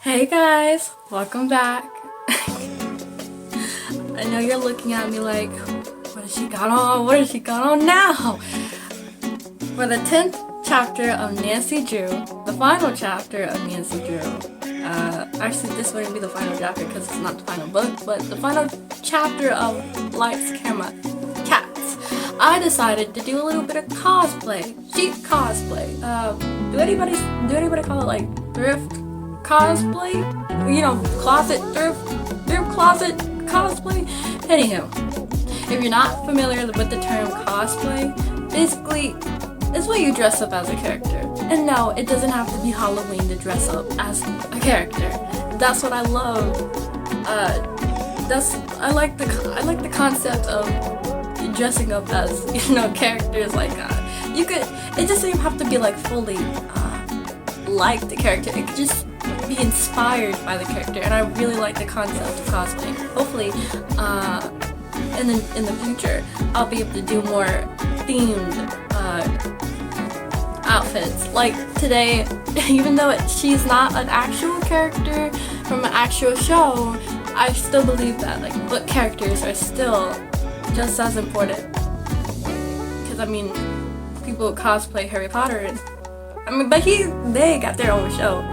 Hey guys, welcome back. I know you're looking at me like, what has she got on? What has she got on now? For the 10th chapter of Nancy Drew, the final chapter of Nancy Drew. Actually, this wouldn't be the final chapter because it's not the final book, but the final chapter of Lights, Camera, Cats. I decided to do a little bit of cosplay, cheap cosplay. Do anybody call it like thrift cosplay? You know, closet thrift closet cosplay? Anywho, if you're not familiar with the term cosplay, basically it's when you dress up as a character. And no, it doesn't have to be Halloween to dress up as a character. That's what I love. I like the concept of dressing up as, characters like it doesn't even have to be like fully like the character. It could just be inspired by the character, and I really like the concept of cosplay. Hopefully in the future I'll be able to do more themed outfits. Like today, even though she's not an actual character from an actual show, I still believe that book characters are still just as important. Because people cosplay Harry Potter, but they got their own show.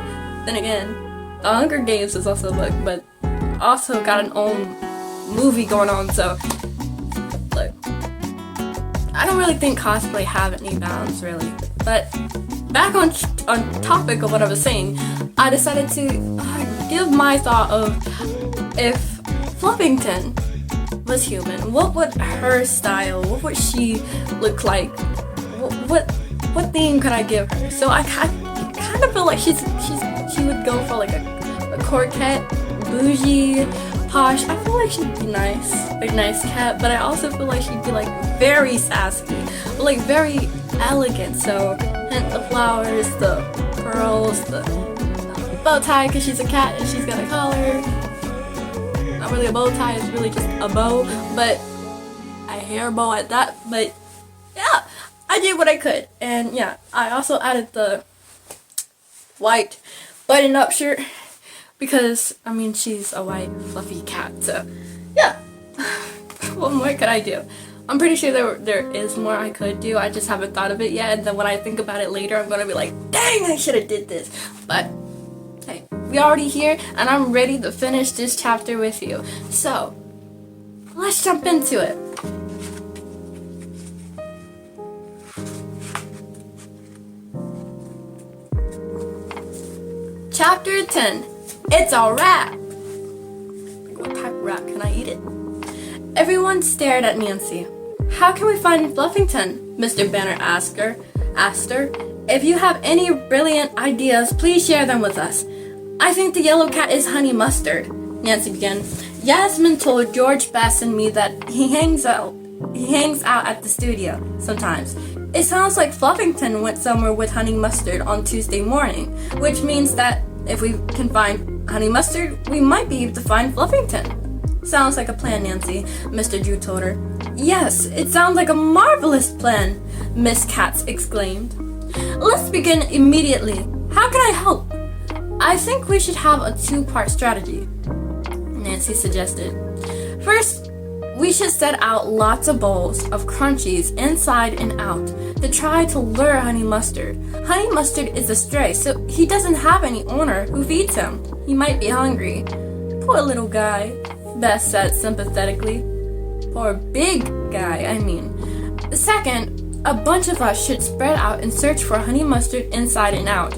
Then again, The Hunger Games is also a book, but also got an own movie going on. So, look, I don't really think cosplay have any bounds, really. But back on topic of what I was saying, I decided to give my thought of if Fluffington was human, what would her style, what would she look like? What theme could I give her? So I kind of feel like she would go for like a coquette, bougie, posh. I feel like she'd be nice, a nice cat, but I also feel like she'd be like very sassy, like very elegant. So hint the flowers, the pearls, the bow tie because she's a cat and she's got a collar. Not really a bow tie, it's really just a bow, but a hair bow at that. But yeah, I did what I could. And yeah, I also added the white button-up shirt because she's a white fluffy cat. So yeah, what more could I do? I'm pretty sure there is more I could do. I just haven't thought of it yet, and then when I think about it later, I'm gonna be like, dang, I should have did this. But hey, we're already here, and I'm ready to finish this chapter with you. So let's jump into it. Chapter 10. It's a wrap. What type of wrap? Can I eat it? Everyone stared at Nancy. How can we find Fluffington? Mr. Banner asked her. If you have any brilliant ideas, please share them with us. I think the yellow cat is Honey Mustard, Nancy began. Yasmin told George Bess and me that he hangs out at the studio sometimes. It sounds like Fluffington went somewhere with Honey Mustard on Tuesday morning, which means that if we can find Honey Mustard, we might be able to find Fluffington. Sounds like a plan, Nancy, Mr. Drew told her. Yes, it sounds like a marvelous plan, Miss Katz exclaimed. Let's begin immediately. How can I help? I think we should have a two-part strategy, Nancy suggested. First, we should set out lots of bowls of crunchies inside and out to try to lure Honey Mustard. Honey Mustard is a stray, so he doesn't have any owner who feeds him. He might be hungry. Poor little guy, Bess said sympathetically. Poor big guy, Second, a bunch of us should spread out and search for Honey Mustard inside and out,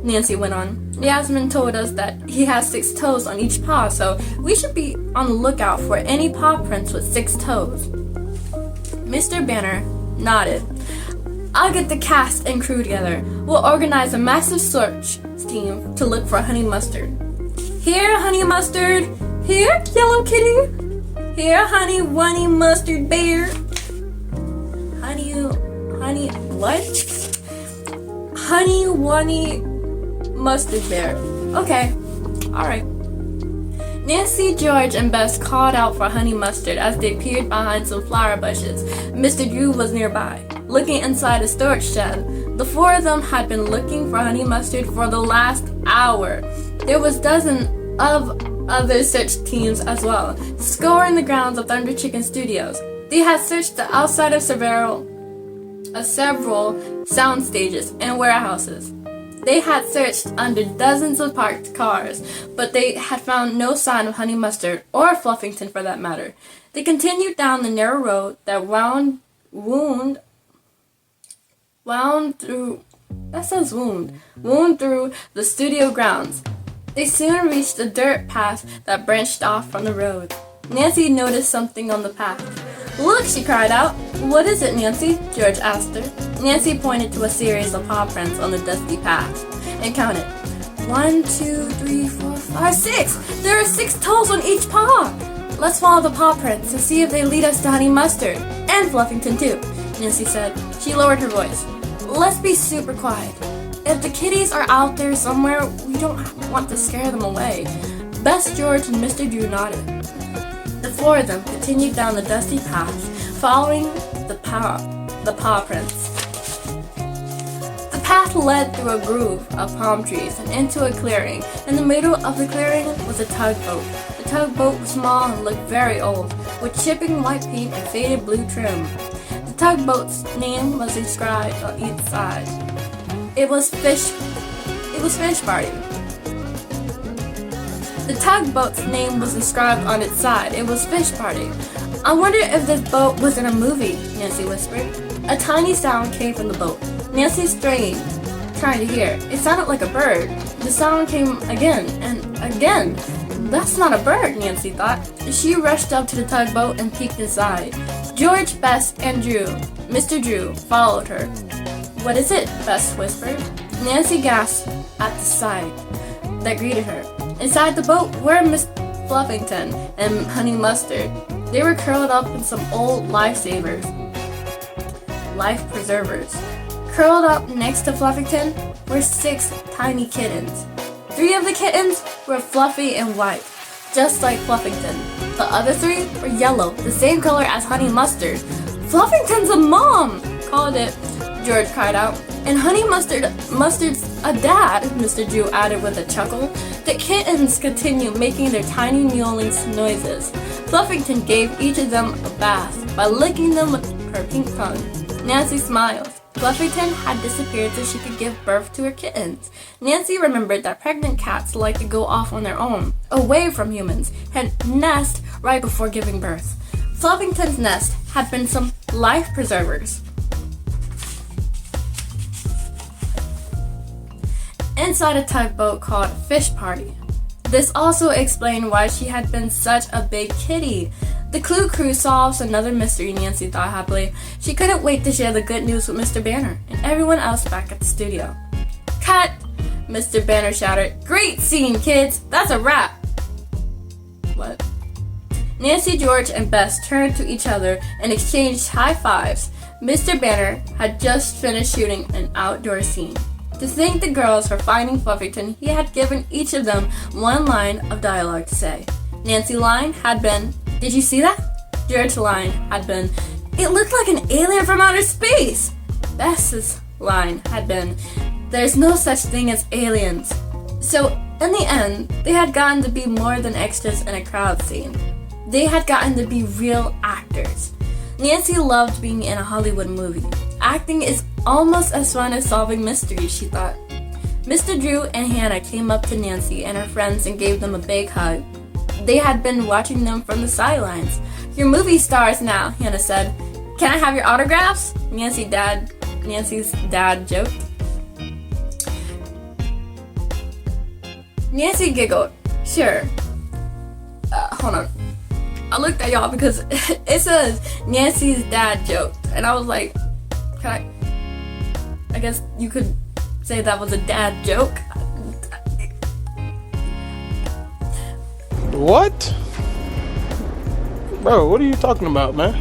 Nancy went on. Yasmin told us that he has 6 toes on each paw, so we should be on the lookout for any paw prints with 6 toes. Mr. Banner nodded. I'll get the cast and crew together. We'll organize a massive search team to look for Honey Mustard. Here, Honey Mustard. Here, Yellow Kitty. Here, Honey Wunny Mustard Bear. Honey Wunny Mustard Bear. Okay, alright. Nancy, George, and Bess called out for Honey Mustard as they peered behind some flower bushes. Mr. Drew was nearby, looking inside a storage shed. The 4 of them had been looking for Honey Mustard for the last hour. There was dozens of other search teams as well, scouring the grounds of Thunder Chicken Studios. They had searched the outside of several sound stages and warehouses. They had searched under dozens of parked cars, but they had found no sign of Honey Mustard, or Fluffington for that matter. They continued down the narrow road that wound through the studio grounds. They soon reached a dirt path that branched off from the road. Nancy noticed something on the path. "Look," she cried out. "What is it, Nancy?" George asked her. Nancy pointed to a series of paw prints on the dusty path and counted. 1, 2, 3, 4, 5, 6! There are 6 toes on each paw! "Let's follow the paw prints and see if they lead us to Honey Mustard. And Fluffington too," Nancy said. She lowered her voice. "Let's be super quiet. If the kitties are out there somewhere, we don't want to scare them away." Bess, George, and Mr. Drew nodded. The 4 of them continued down the dusty path, following the paw prints. The path led through a grove of palm trees and into a clearing. In the middle of the clearing was a tugboat. The tugboat was small and looked very old, with chipping white paint and faded blue trim. The tugboat's name was inscribed on each side. It was Fish Party. The tugboat's name was inscribed on its side. It was Fish Party. "I wonder if this boat was in a movie," Nancy whispered. A tiny sound came from the boat. Nancy strained, trying to hear. It sounded like a bird. The sound came again and again. "That's not a bird," Nancy thought. She rushed up to the tugboat and peeked inside. George, Bess, and Mr. Drew, followed her. "What is it?" Bess whispered. Nancy gasped at the sight that greeted her. Inside the boat were Miss Fluffington and Honey Mustard. They were curled up in some old life preservers. Curled up next to Fluffington were 6 tiny kittens. 3 of the kittens were fluffy and white, just like Fluffington. The other 3 were yellow, the same color as Honey Mustard. "Fluffington's a mom!" called it, George cried out. "And Honey Mustard's a dad," Mr. Drew added with a chuckle. The kittens continued making their tiny mewling noises. Fluffington gave each of them a bath by licking them with her pink tongue. Nancy smiled. Fluffington had disappeared so she could give birth to her kittens. Nancy remembered that pregnant cats like to go off on their own, away from humans, and nest right before giving birth. Fluffington's nest had been some life preservers. Inside a tugboat called Fish Party. This also explained why she had been such a big kitty. The Clue Crew solves another mystery, Nancy thought happily. She couldn't wait to share the good news with Mr. Banner and everyone else back at the studio. "Cut!" Mr. Banner shouted. "Great scene, kids! That's a wrap!" What? Nancy, George, and Bess turned to each other and exchanged high fives. Mr. Banner had just finished shooting an outdoor scene. To thank the girls for finding Fluffington, he had given each of them one line of dialogue to say. Nancy's line had been, "Did you see that?" George's line had been, "It looked like an alien from outer space." Bess's line had been, "There's no such thing as aliens." So, in the end, they had gotten to be more than extras in a crowd scene. They had gotten to be real actors. Nancy loved being in a Hollywood movie. Acting is almost as fun as solving mysteries, she thought. Mr. Drew and Hannah came up to Nancy and her friends and gave them a big hug. They had been watching them from the sidelines. "You're movie stars now," Hannah said. "Can I have your autographs?" Nancy's dad joked. Nancy giggled. "Sure." Hold on. I looked at y'all because it says Nancy's dad joked. And I was like, I guess you could say that was a dad joke. What? Bro, what are you talking about, man?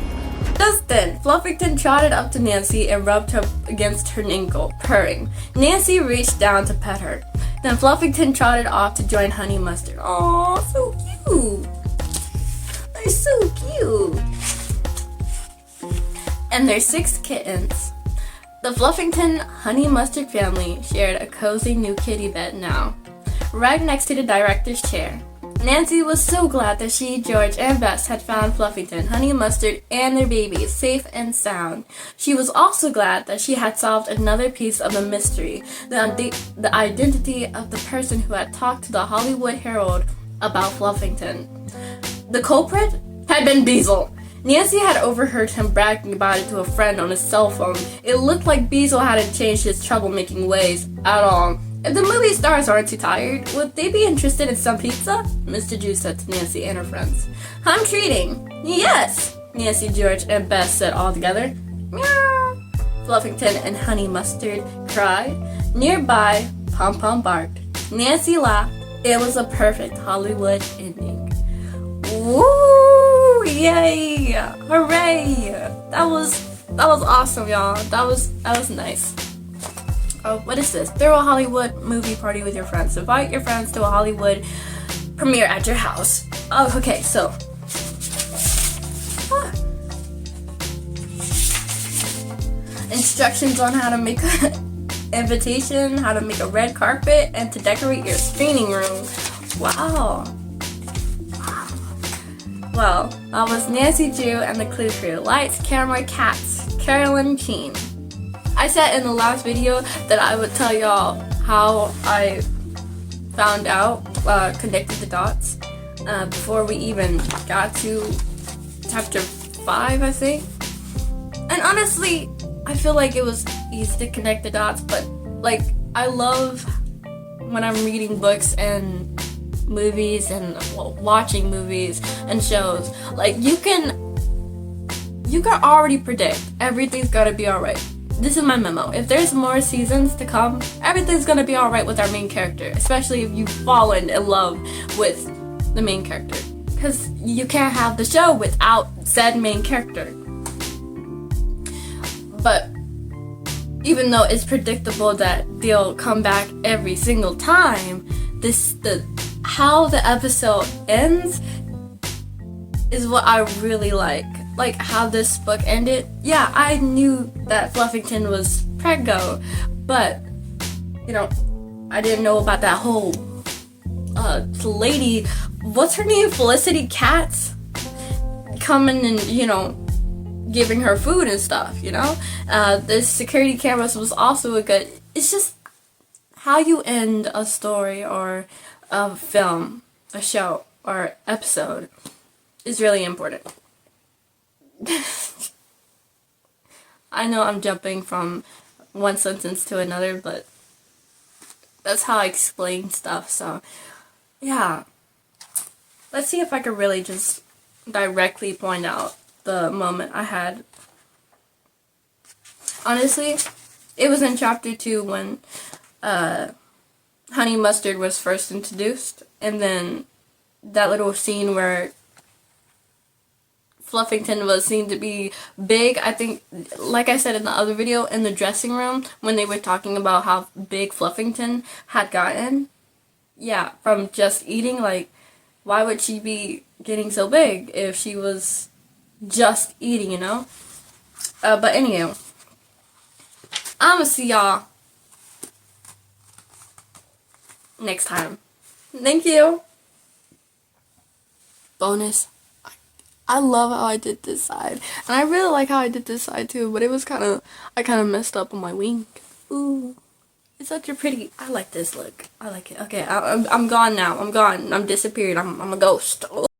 Just then, Fluffington trotted up to Nancy and rubbed her against her ankle, purring. Nancy reached down to pet her. Then Fluffington trotted off to join Honey Mustard. Aw, so cute. They're so cute. And their 6 kittens. The Fluffington Honey Mustard family shared a cozy new kitty bed now. right next to the director's chair. Nancy was so glad that she, George, and Bess had found Fluffington, Honey Mustard, and their baby safe and sound. She was also glad that she had solved another piece of the mystery, the identity of the person who had talked to the Hollywood Herald about Fluffington. The culprit had been Beazle. Nancy had overheard him bragging about it to a friend on his cell phone. It looked like Beazle hadn't changed his troublemaking ways at all. If the movie stars aren't too tired, would they be interested in some pizza? Mr. Jew said to Nancy and her friends. I'm treating. Yes, Nancy, George, and Bess said all together. Meow. Fluffington and Honey Mustard cried. Nearby, Pom Pom barked. Nancy laughed. It was a perfect Hollywood ending. Woo! Yay! Hooray! That was awesome, y'all. That was nice. Oh, what is this? Throw a Hollywood movie party with your friends. Invite your friends to a Hollywood premiere at your house. Oh, okay, so. Instructions on how to make an invitation, how to make a red carpet, and to decorate your screening room. Wow. Well, that was Nancy Drew and the Clue Crew. Lights, camera, cats. Carolyn Keene. I said in the last video that I would tell y'all how I found out, connected the dots, before we even got to chapter 5, I think. And honestly, I feel like it was easy to connect the dots, but like, I love when I'm reading books and movies and watching movies and shows. Like, you can already predict everything's gonna be alright. This is my memo. If there's more seasons to come, everything's gonna be alright with our main character, especially if you've fallen in love with the main character. Because you can't have the show without said main character. But even though it's predictable that they'll come back every single time, how the episode ends is what I really like. Like how this book ended. Yeah, I knew that Fluffington was preggo, but you know, I didn't know about that whole lady, what's her name, Felicity Katz, coming and, you know, giving her food and stuff, you know. The security cameras was also a good, it's just how you end a story or a film, a show, or episode is really important. I know I'm jumping from one sentence to another, but that's how I explain stuff, so yeah. Let's see if I could really just directly point out the moment I had. Honestly, it was in chapter 2 when Honey Mustard was first introduced, and then that little scene where Fluffington was seen to be big. I think, like I said in the other video, in the dressing room, when they were talking about how big Fluffington had gotten. Yeah, from just eating, like, why would she be getting so big if she was just eating, you know? But anyway, I'm gonna see y'all next time. Thank you. Bonus. I love how I did this side. And I really like how I did this side too, but it was I kind of messed up on my wing. Ooh. It's such a pretty, I like this look. I like it. Okay, I'm gone now. I'm gone. I'm disappeared. I'm a ghost.